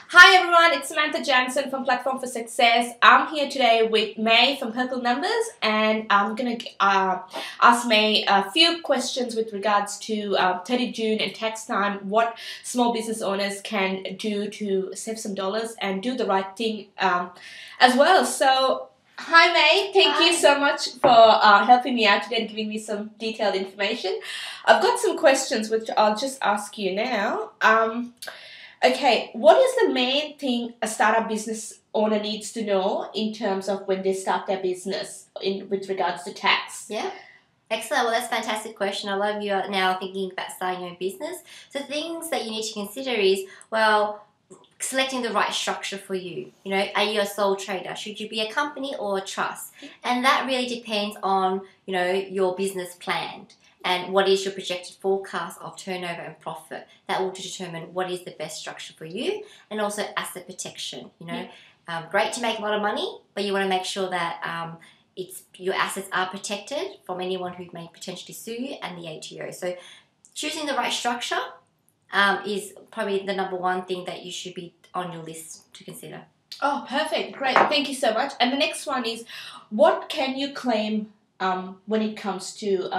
Hi everyone, it's Samantha Jansen from Platform for Success. I'm here today with May from Purple Numbers, and I'm going to ask May a few questions with regards to 30 June and tax time, what small business owners can do to save some dollars and do the right thing as well. So, hi May, thank you so much for helping me out today and giving me some detailed information. I've got some questions which I'll just ask you now. Okay, what is the main thing a startup business owner needs to know in terms of when they start their business with regards to tax? Yeah. Excellent. Well, that's a fantastic question. I love you are now thinking about starting your own business. So things that you need to consider is, well, selecting the right structure for you. You know, are you a sole trader? Should you be a company or a trust? And that really depends on, you know, your business plan and what is your projected forecast of turnover and profit. That will determine what is the best structure for you, and also asset protection. You know, great to make a lot of money, but you want to make sure that your assets are protected from anyone who may potentially sue you and the ATO. So choosing the right structure is probably the number one thing that you should be on your list to consider. Oh, perfect. Great. Thank you so much. And the next one is, what can you claim when it comes to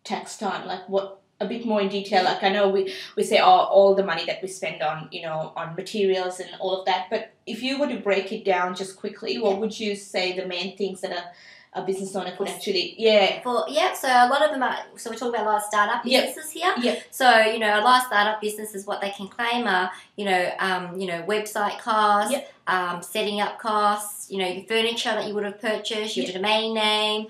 tax time? Like, what, a bit more in detail? Like, I know we say all the money that we spend on, you know, on materials and all of that, but if you were to break it down just quickly, what would you say the main things that a business owner could actually, so a lot of them are, so we're talking about a lot of startup businesses here. So, you know, a lot of startup businesses, what they can claim are, you know, website costs, setting up costs, you know, your furniture that you would have purchased, your domain name,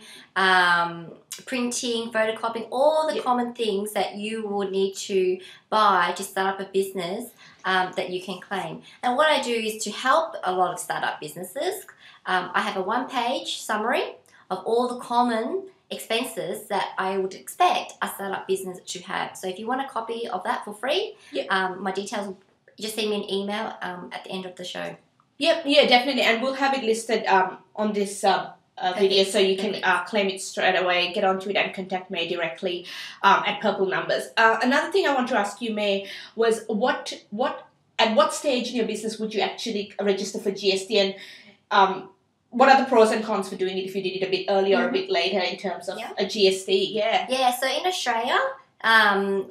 printing, photocopying, all the common things that you would need to buy to start up a business that you can claim. And what I do is to help a lot of startup businesses, I have a one-page summary of all the common expenses that I would expect a startup business to have. So if you want a copy of that for free, my details, just send me an email at the end of the show. Yeah, definitely. And we'll have it listed on this video, so you can claim it straight away, get onto it and contact May directly at Purple Numbers. Another thing I want to ask you, May, was at what stage in your business would you actually register for GST, and what are the pros and cons for doing it if you did it a bit earlier or a bit later in terms of a GST? Yeah, so in Australia,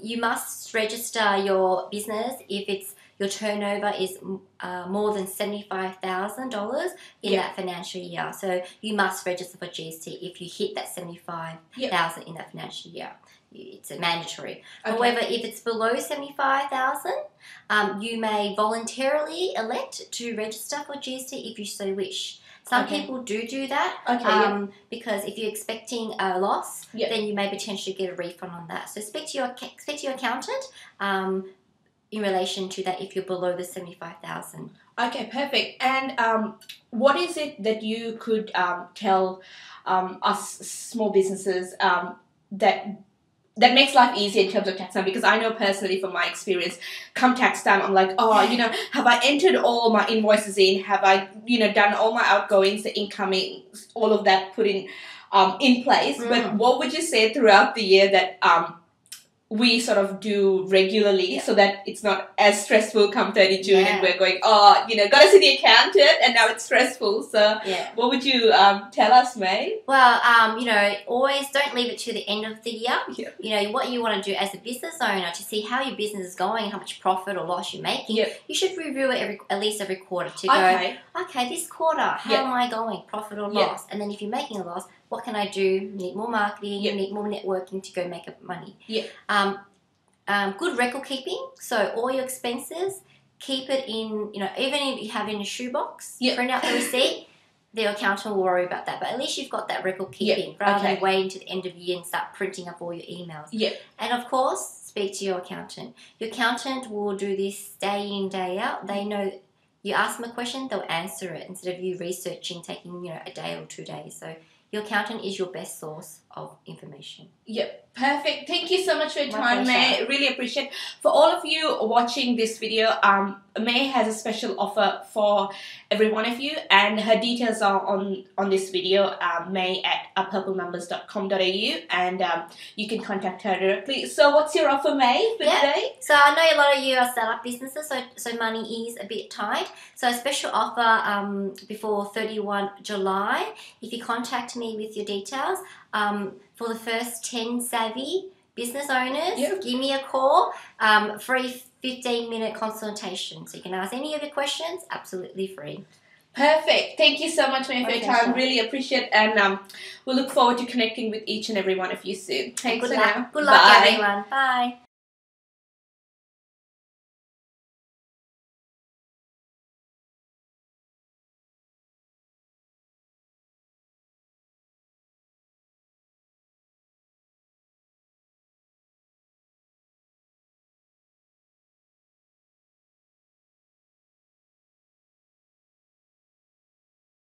you must register your business if your turnover is more than $75,000 in that financial year. So you must register for GST if you hit that $75,000 in that financial year. It's mandatory. However, if it's below $75,000, you may voluntarily elect to register for GST if you so wish. Some people do that because if you're expecting a loss, then you may potentially get a refund on that. So speak to your accountant in relation to that if you're below the $75,000. Okay, perfect. And what is it that you could tell us small businesses that makes life easier in terms of tax time? Because I know personally from my experience, come tax time, I'm like, oh, you know, have I entered all my invoices in? Have I, you know, done all my outgoings, the incoming, all of that put in place? But what would you say throughout the year that we sort of do regularly so that it's not as stressful come 30 June and we're going, oh, you know, got to see the accountant and now it's stressful. So what would you tell us, May? Well, you know, always don't leave it to the end of the year. You know, what you want to do as a business owner to see how your business is going, how much profit or loss you're making, you should review it at least every quarter to go, okay, this quarter, how am I going, profit or loss? And then if you're making a loss, what can I do? You need more marketing, you need more networking to go make money. Good record keeping. So all your expenses, keep it in, you know, even if you have it in a shoebox, print out the receipt, the accountant will worry about that. But at least you've got that record keeping rather than waiting to the end of the year and start printing up all your emails. And of course, speak to your accountant. Your accountant will do this day in, day out. They know you ask them a question, they'll answer it instead of you researching, taking, you know, a day or 2 days. So your accountant is your best source of information. Perfect. Thank you so much for your My time, pleasure. May. Really appreciate. For all of you watching this video, May has a special offer for every one of you, and her details are on this video. May at purplenumbers.com.au, and you can contact her directly. So, what's your offer, May, for today? So I know a lot of you are startup businesses, so money is a bit tight. So a special offer before 31 July. If you contact me with your details, for the first 10 savvy business owners, give me a call. Free 15-minute consultation. So you can ask any of your questions, absolutely free. Perfect. Thank you so much, May, for your time. Really appreciate it, and we'll look forward to connecting with each and every one of you soon. Thanks. Good luck, everyone. Bye.